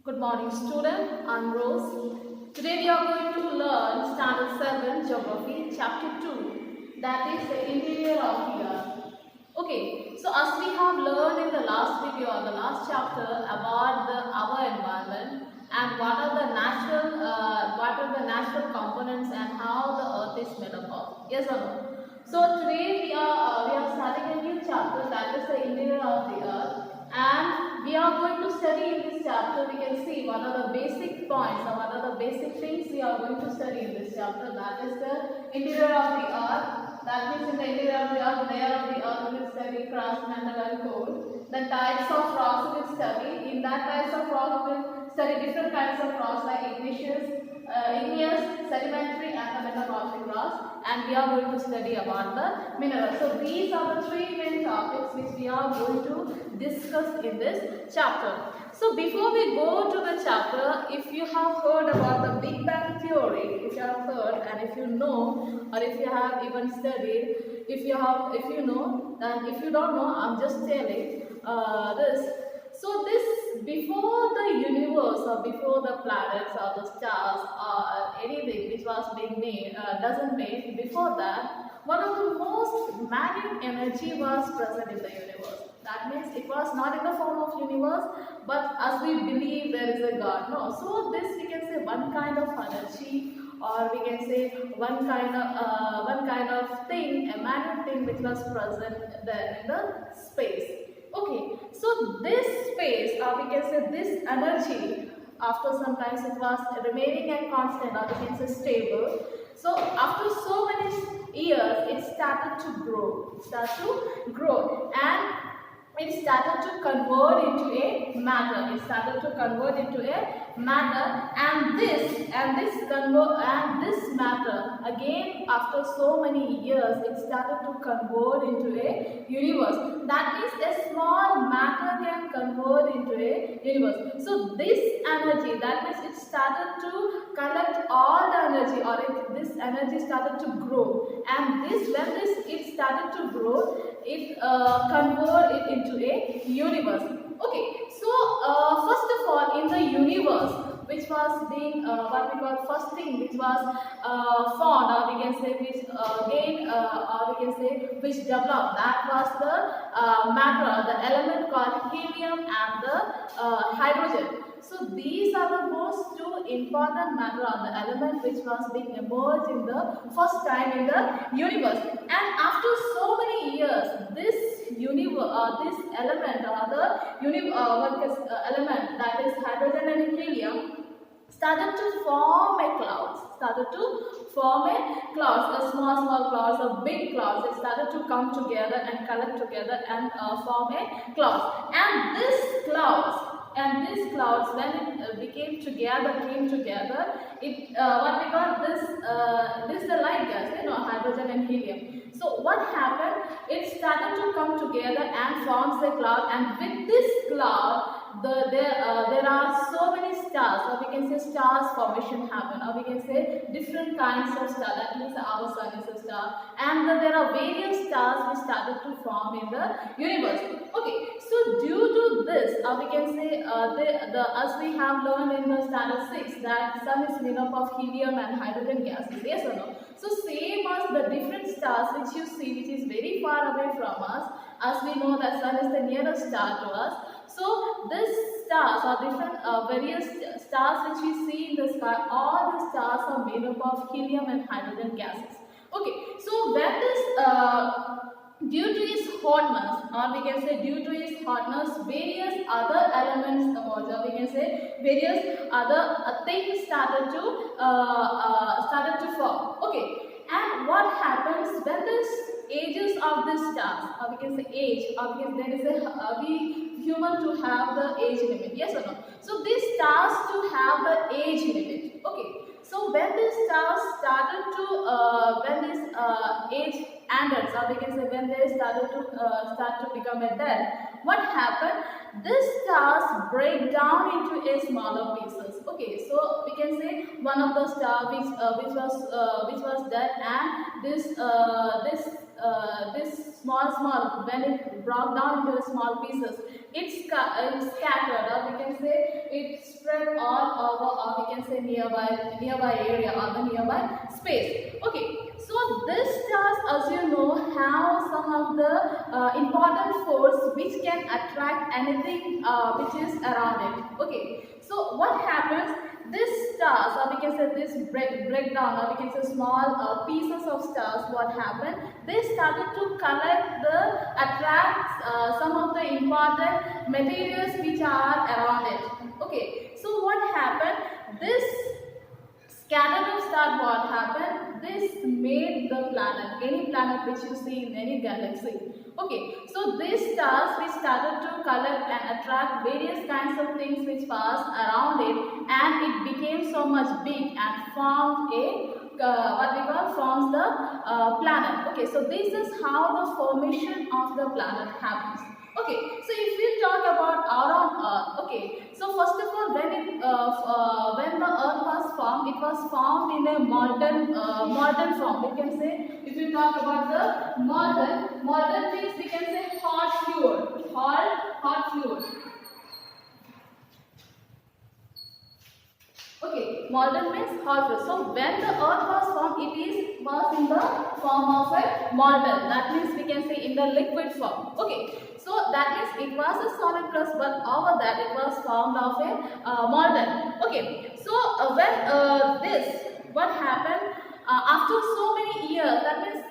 Good morning student, I'm Rose. Today we are going to learn Standard 7 Geography Chapter 2, that is the interior of the earth. Okay, so as we have learned in the last video or the last chapter about our environment and what are the natural components and how the earth is made up of. Yes or no? So today we are starting a new chapter, that is the interior of the earth, and we are going to study in this chapter. We can see what are the basic points or what are the basic things we are going to study in this chapter, that is the interior of the earth. That means in the interior of the earth, layer of the earth we will study crust, mantle and core. The types of rocks we will study. In that types of rocks we will study different kinds of rocks like igneous, sedimentary and the metamorphic rocks, and we are going to study about the minerals. So these are the three main topics which we are going to discuss in this chapter. So before we go to the chapter, if you have heard about the Big Bang Theory, if you have heard and if you know, or if you have even studied, if you know, and if you don't know, I'm just telling this. So this, before the universe or before the planets or the stars or anything which was being made, doesn't made, before that, one of the most minute energy was present in the universe. That means it was not in the form of universe, but as we believe there is a God. No, so this we can say one kind of energy, or we can say one kind of thing, a minute thing which was present there in the space. Okay, so this space, or we can say this energy, after sometimes it was remaining and constant, or we can say stable. So after so many years, it started to grow, and it started to convert into a matter. It started to convert into a matter, and this matter again after so many years it started to convert into a universe. That means a small matter can convert into a universe. So this energy, that means it started to collect all the energy, or this energy started to grow, and it started to grow, it convert it into a universe. Okay, so first of all, in the universe, which was being what we call first thing which was formed, or we can say which gained, or we can say which developed, that was the matter, the element called helium and the hydrogen. So these are the most two important matter, or the element which was being emerged in the first time in the universe. And after so many years, this this element, or the element, that is hydrogen and helium, started to form a cloud. A small clouds, or big clouds. It started to come together and collect together and form a cloud. And these clouds, when it came together, it what we got this the light gas, hydrogen and helium. So what happened? It started to come together and forms a cloud, and with this cloud, there are so many stars, or we can say stars formation happen, or we can say different kinds of stars. That means our sun is a star, and there are various stars which started to form in the universe. Okay, so due to this, we can say as we have learned in the standard 6, that sun is made up of helium and hydrogen gases. Yes or no? So same as the different stars which you see, which is very far away from us, as we know that sun is the nearest star to us. So these stars are different various stars which we see in the sky. All the stars are made up of helium and hydrogen gases. Okay, so when this due to its hotness, or we can say due to its hotness, various other elements emerge, or we can say various other things started to form. Okay, and what happens when this ages of the stars, or we can say age, or because there is a we human to have the age limit. Yes or no? So these stars to have the age limit. Okay, so when these stars started to when this age ended, or we can say when they started to start to become a dead, what happened? These stars break down into a smaller pieces. Okay, so we can say one of the star which was dead, and this this small, when it broke down into small pieces, it's scattered, or we can say it spread all over, or we can say nearby area or the nearby space. Okay, so this stars, as you know, have some of the important force which can attract anything which is around it. Okay, so what happens? This stars, or we can say this breakdown, or we can say small pieces of stars, what happened? They started to collect attract some of the important materials which are around it. Okay, so what happened? This scattered of star, what happened? This made the planet, any planet which you see in any galaxy. Okay, so these stars which started to collect and attract various kinds of things which pass around it, and it became so much big and formed a what we call forms the planet. Okay, so this is how the formation of the planet happens. Okay, so if we talk about our own Earth, okay, so first of all, when the Earth was formed, it was formed in a molten form. We can say, if we talk about the molten things, we can say hot fluid, hot fluid. Okay, molten means hot fluid. So when the Earth was formed, was in the form of a molten. That means we can say in the liquid form. Okay. So that means it was a solid crust, but over that it was formed of a molten. Okay. So what happened after so many years? That means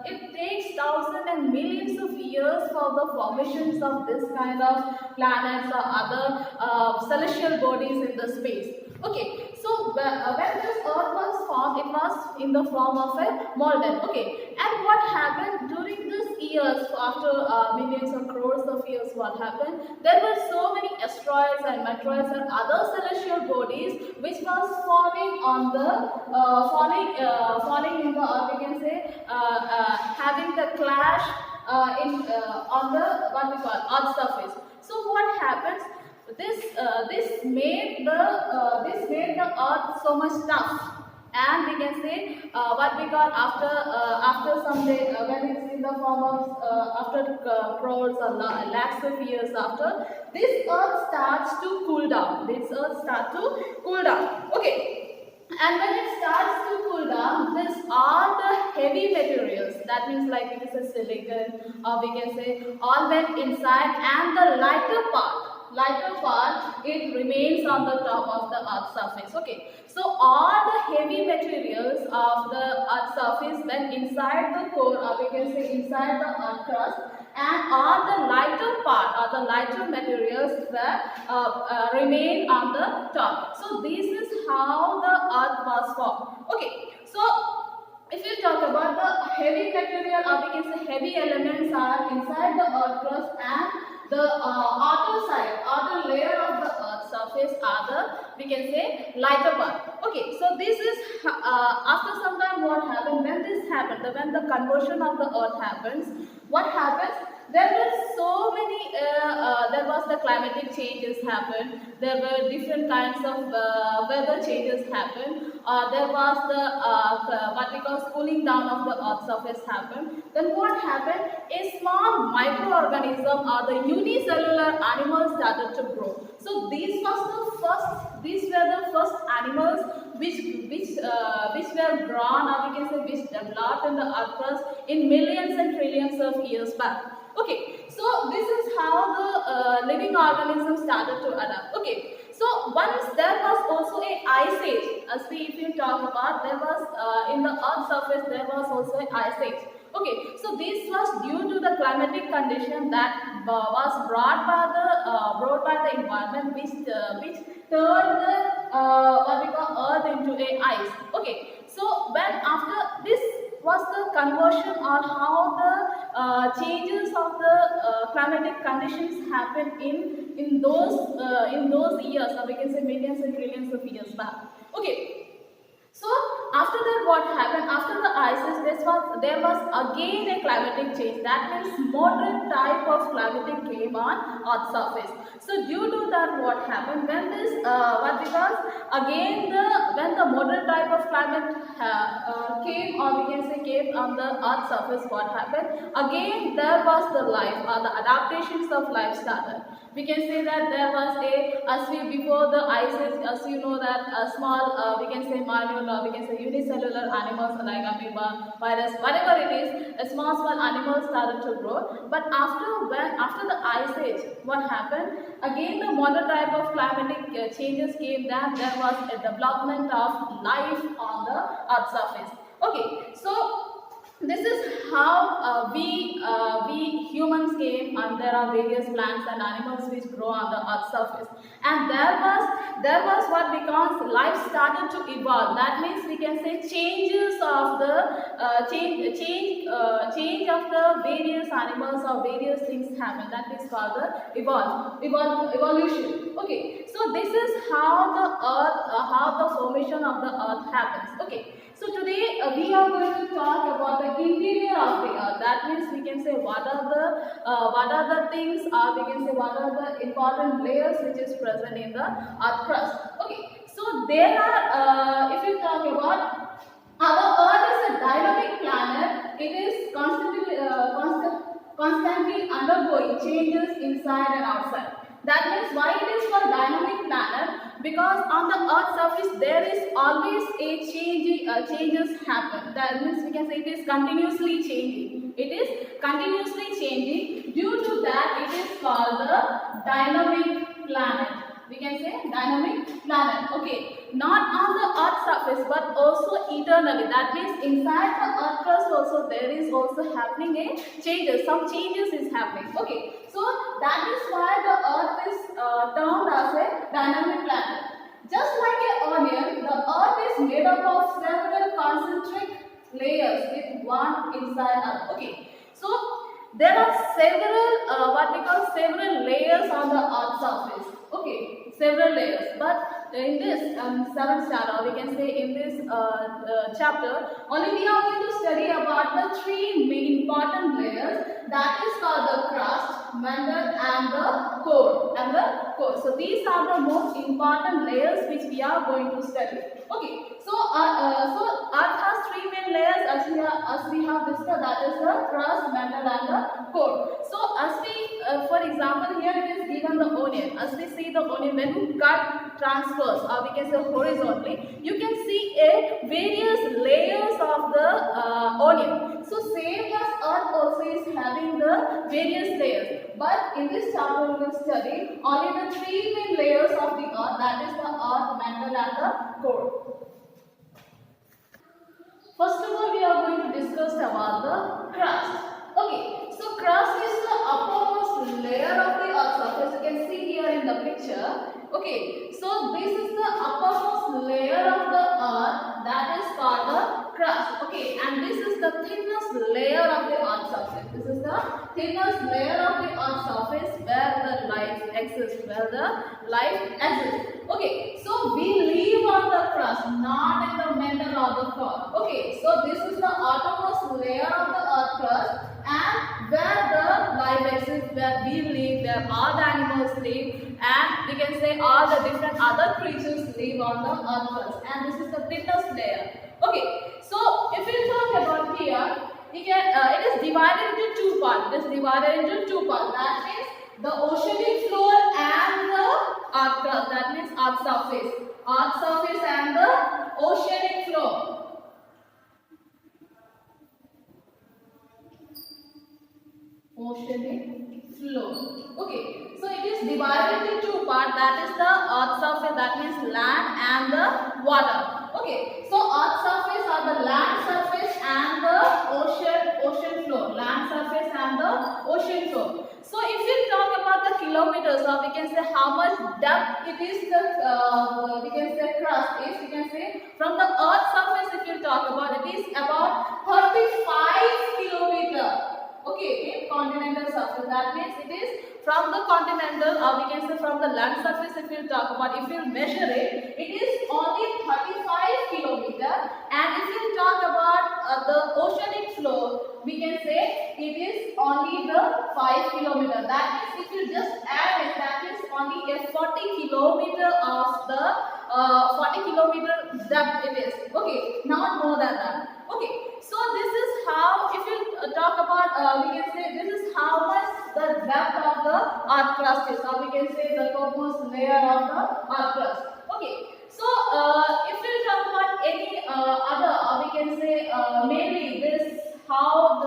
it takes thousands and millions of years for the formations of this kind of planets or other celestial bodies in the space. Okay, so when this Earth was formed, it was in the form of a molten. Okay, and what happened during these years, after millions of crores of years, what happened? There were so many asteroids and meteoroids and other celestial bodies which was falling on the falling in the Earth. We can say having the clash on the what we call Earth surface. So what happens? This made the Earth so much tough, and we can say what we got after some day when it's in the form of after crores or lakhs of years after, this Earth starts to cool down. This Earth starts to cool down. Okay, and when it starts to cool down, these are the heavy materials. That means like it is a silicon, or we can say all went inside, and the lighter part, it remains on the top of the Earth's surface. Okay, so all the heavy materials of the Earth's surface went inside the core, or we can say inside the Earth crust, and all the lighter part or the lighter materials were remain on the top. So this is how the Earth was formed. Okay, so if you talk about the heavy material, or we can say heavy elements are inside the Earth crust, and the outer layer of the Earth's surface are the, we can say, lighter part. Okay, so this is after some time what happened, when this happened, when the conversion of the Earth happens, what happens? There were so many, there was the climatic changes happened, there were different kinds of weather changes happened, there was the what we call cooling down of the Earth's surface happened. Then what happened? A small microorganism or the unicellular animals started to grow. So these were the first animals which were grown, or we can say which developed in the Earth crust in millions and trillions of years back. Okay, so this is how the living organisms started to adapt. Okay, so once there was also a ice age. As if you talk about, there was in the Earth's surface there was also an ice age. Okay, so this was due to the climatic condition that was brought by the environment, which turned the what we call Earth into a ice. Okay, so when after this was the conversion, or how the changes of the climatic conditions happened in those years, or we can say millions and trillions of years back. Okay, so after that what happened? After the ice age, there was again a climatic change. That means moderate type of climatic came on Earth's surface. So due to that what happened? When this because again when the moderate type of climate came, or we can say came on the Earth's surface, what happened? Again there was the life, or the adaptations of life started. We can say that there was before the ice age, as you know that a small, we can say minute, or we can say unicellular animals like amoeba, virus, whatever it is, a small animals started to grow. But after the ice age, what happened? Again the modern type of climatic changes came, that there was a development of life on the Earth's surface. Okay, so this is how we humans came, and there are various plants and animals which grow on the Earth's surface. And there was what becomes life started to evolve. That means we can say changes of the change of the various animals or various things happen. That is called the evolution. Okay, so this is how the Earth, how the formation of the Earth happens. Okay. So today we are going to talk about the interior of the Earth. That means we can say what are the things, or we can say what are the important layers which is present in the Earth crust. Okay, so there are, if you talk about our Earth is a dynamic planet. It is constantly undergoing changes inside and outside. That means why it is called dynamic planet? Because on the Earth's surface there is always a changes happen. That means we can say it is continuously changing. It is continuously changing. Due to that, it is called the dynamic planet. We can say dynamic planet. Okay, not on the Earth's surface but also eternally. That means inside the Earth crust also there is also happening a changes. Some changes is happening. Okay, so that is why the Earth is termed as a dynamic planet. Just like an onion, the Earth is made up of several concentric layers with one inside other. Okay, so there are several what we call several layers on the Earth's surface. Okay, several layers. But in this 7th standard, we can say in this chapter, only we are going to study about the 3 main important layers. That is called the crust, mantle, and the core. So these are the most important layers which we are going to study. Okay, so Earth has 3 main layers as we have discussed. That is the crust, mantle, and the core. So as we, for example, here it is given the onion. As we see the onion, when you cut transverse, or we can say horizontally, you can see a various layers of the onion. So same as Earth also is having the various layers. But in this chapter we will study only the 3 main layers of the Earth. That is the earth, mantle, and the core. First of all, we are going to discuss about the crust. Okay, so crust is the uppermost layer of the Earth's surface. You can see here in the picture. Okay, so this is the uppermost layer of the Earth. That is called the crust. Okay, and this is the thinnest layer of the Earth's surface. This is the thinnest layer of the Earth's surface where the life exists. Okay, so we live on the crust, not in the mantle or the core. Okay, so this is the outermost layer of the Earth crust, and where the life exists, where we live, where all the animals live, and we can say all the different other creatures live on the Earth crust. And this is the thinnest layer. Okay, so if we talk about here, it is divided into 2 parts. It is divided into 2 parts. That means the oceanic floor and the Earth crust. That means Earth surface. Earth surface and the oceanic floor. Oceanic floor. Okay, so it is divided into 2 parts. That is the Earth surface. That means land and the water. Okay, so Earth surface are the land surface and the ocean floor. Land surface and the ocean floor. So if you talk about the kilometers, or we can say how much depth it is, the we can say crust is, we can say from the Earth surface, if you talk about, it is about 35 kilometers. Okay, in continental surface. That means it is from the continental, or we can say from the land surface. If you talk about, if you measure it, it is only 35 kilometer. And if you talk about the oceanic floor, we can say it is only the 5 kilometer. That means if you just add it, that is only a 40 kilometer of the 40 kilometer depth it is. Okay, not more than that. Okay, so this is how, if you talk about, we can say this is how much the depth of the earth crust is, or we can say the topmost layer of the earth crust. Okay, so if we talk about any other, or we can say mainly this,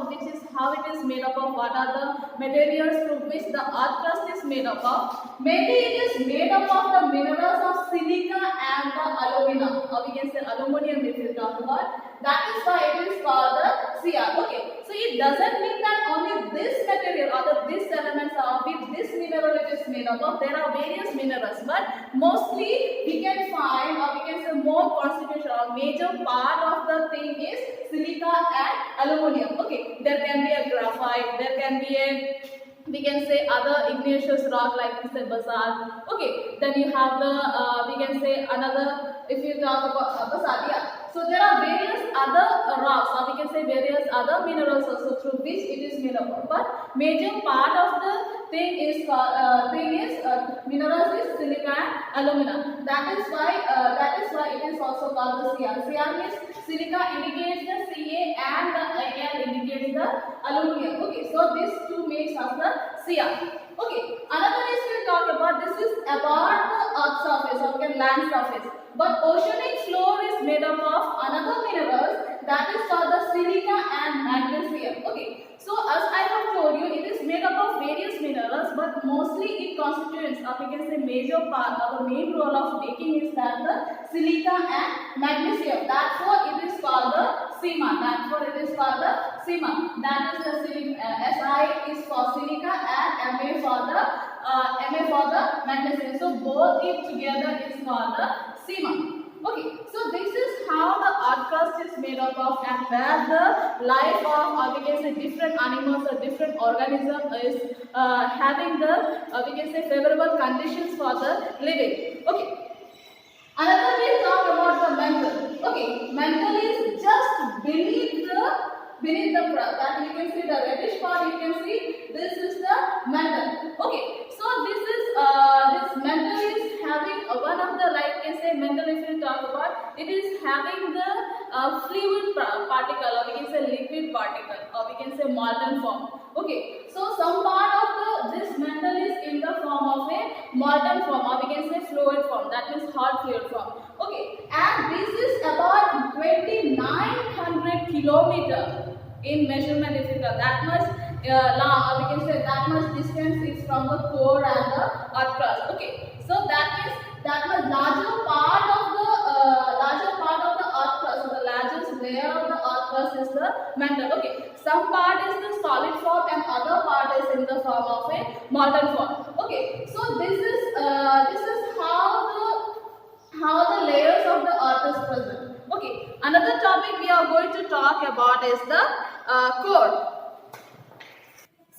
which is how it is made up of, what are the materials through which the earth crust is made up of. Mainly it is made up of the minerals of silica and the alumina, or we can say aluminum if you talk about. That is why it is called the Cr. Okay, so it doesn't mean that only this material or these elements are with this mineral it is made up of. There are various minerals, but mostly we can find, or we can say more constitution or major part of the thing is silica and aluminum. Okay, there can be a graphite, there can be a, we can say other igneous rock like this basalt. Okay, then you have the we can say another, if you talk about basalt, yeah. So there are various other rocks, or we can say various other minerals also through which it is made up of. But major part of the thing is minerals is silica and alumina. That is why it is also called the Cr. Cr means silica indicates the Ca and the Al indicates the aluminum. Okay, so these two makes us the Cr. Okay, another is we talk about, this is about the earth surface or land surface. But oceanic floor is made up of another minerals, that is called the silica and magnesium. Okay, so as I have told you, it is made up of various minerals, but mostly it constitutes, or we can say major part or the main role of making is that the silica and magnesium. Therefore, it is called the SiMa. Therefore, it is called the SiMa. That is the Si is for silica and Ma for the magnesium. So both it together is called the SiMa. Okay, so this is how the earth crust is made up of, and where the life of, or we can say different animals or different organisms is having the, we can say favorable conditions for the living. Okay. Another we talk about the mantle. Okay, mantle is just beneath the crust. That you can see the reddish part. You can see this is the mantle. Okay, so this mantle is having one of the, like you say mantle, if you talk about, it is having the fluid particle, or we can say liquid particle, or we can say molten form. Okay, so some part of this mantle is in the form of a molten form, or we can say fluid form, that means hot fluid form. Okay, and this is about 2900 kilometer in measurement. If you tell that much long, or we can say that much distance is from the core and the earth crust. Okay, so that means that much larger part of the earth crust, so the largest layer of the earth crust is the mantle. Okay, some part is the solid form and other part is in the form of a molten form. Okay, so this is how the layers of the earth is present. Okay, another topic we are going to talk about is the core.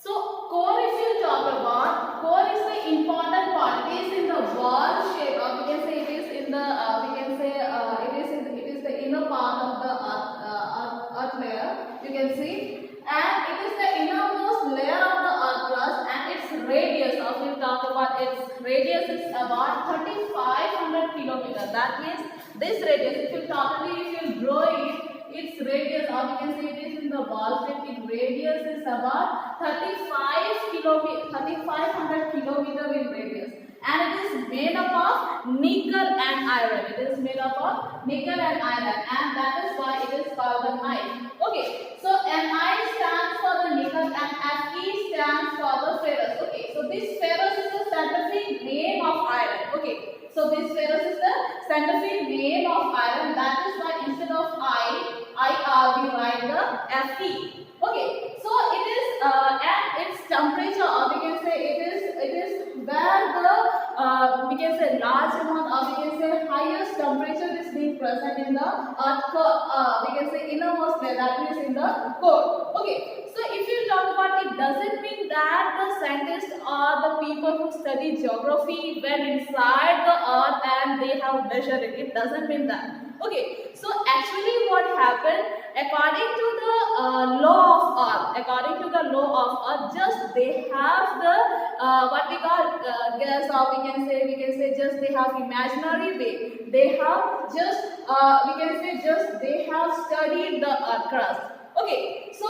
So core, if you talk about, core is the important part. It is in the ball shape, or we can say it is in the it is the inner part of the earth layer. You can see, and it is the innermost layer of the earth crust, and its radius, or if you talk about its radius, is about 3500 kilometers. That means this radius, if you draw it, its radius, or we can say it is in the ball shape, its radius is about 3500 kilometer in radius, and it is made up of nickel and iron. It is made up of nickel and iron, and that is why it is called the Ni. Okay, so Ni stands for the nickel and Fe stands for the ferrous. Okay, so this ferrous is the scientific name of iron. Okay, so this ferrous is the scientific name of iron. That is why instead of we write the Fe. Okay, so it is at its temperature, or we can say it is where the we can say large amount, or we can say highest temperature is being present in the earth we can say innermost layer, that means in the core. Okay, so if you talk about, it doesn't mean that the scientists or the people who study geography went inside the earth and they have measured it. It doesn't mean that. Okay, so actually what happened, according to the law of earth, according to the law of earth, just they have the what we call guess, or we can say just they have imaginary way. They have just we can say just they have studied the earth crust. Okay, so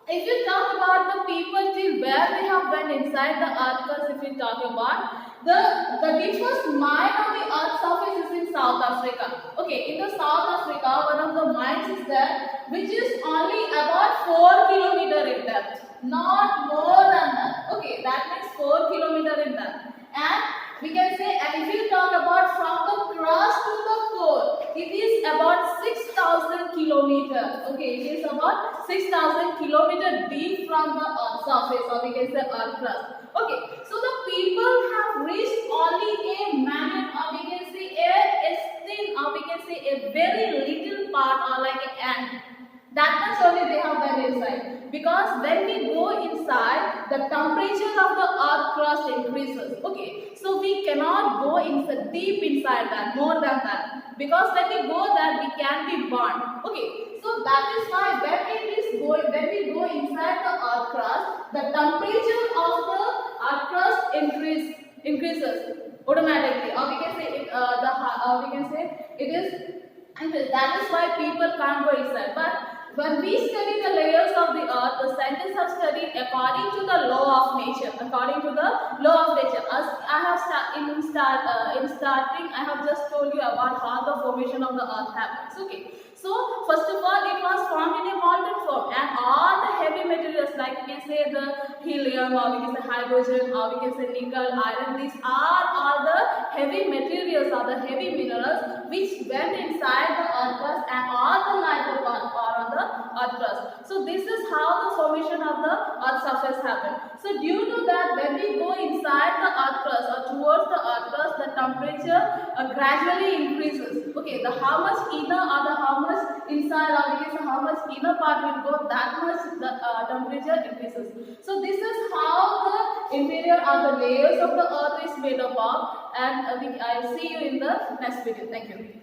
if you talk about the people till where they have went inside the earth crust, if you talk about the deepest mine of the earth's surface is in South Africa. Okay, in the South Africa, one of the mines is there, which is only about 4 kilometer in depth, not more than that. Okay, that means 4 kilometer in depth. And we can say, and if you talk about from the crust to the core, it is about 6,000 kilometers. Okay, it is about 6,000 kilometers deep from the earth surface, or we can say earth crust. Okay, so the people have reached only a minute, or we can say a thin, or we can say a very little part, or like an ant. That much only they have went inside. Because when we go inside, the temperature of the earth crust increases. Okay, so we cannot go inside, deep inside that, more than that. Because when we go there, we can be burned. Okay, so that is why when we go inside the earth crust, the temperature of the earth crust increases automatically. Or we can say it is. And that is why people can't go inside. But when we study the layers of the earth, the scientists have studied according to the law of nature. According to the law of nature, as I have starting, I have just told you about how the formation of the earth happens. Okay. So first of all, it was formed in a molten form, and all the heavy materials, like we can say the helium, or we can say hydrogen, or we can say nickel, iron, these are all the heavy materials or the heavy minerals which went inside the earth crust, and all the life are on the earth crust. So this is how the formation of the earth surface happened. So due to that, when we go inside the earth crust or towards the earth crust, the temperature gradually increases. Okay, the how much inner or the how much inside, or we can say how much inner part will go, that much the temperature increases. So this is how the interior or the layers of the earth is made up of, and I'll see you in the next video. Thank you.